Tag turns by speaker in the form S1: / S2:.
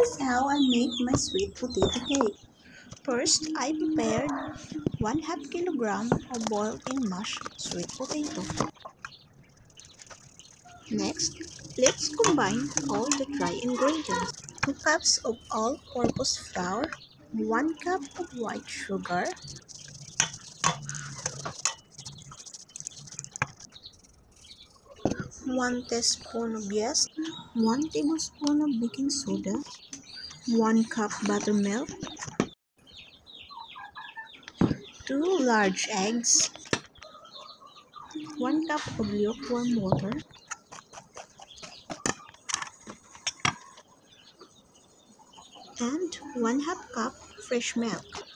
S1: is how I make my sweet potato cake. First, I prepared 1/2 kilogram of boiled and mashed sweet potato. Next, let's combine all the dry ingredients. 2 cups of all-purpose flour, 1 cup of white sugar, 1 teaspoon of yeast, 1 tablespoon of baking soda, 1 cup buttermilk, 2 large eggs, 1 cup of lukewarm water, and 1/2 cup fresh milk.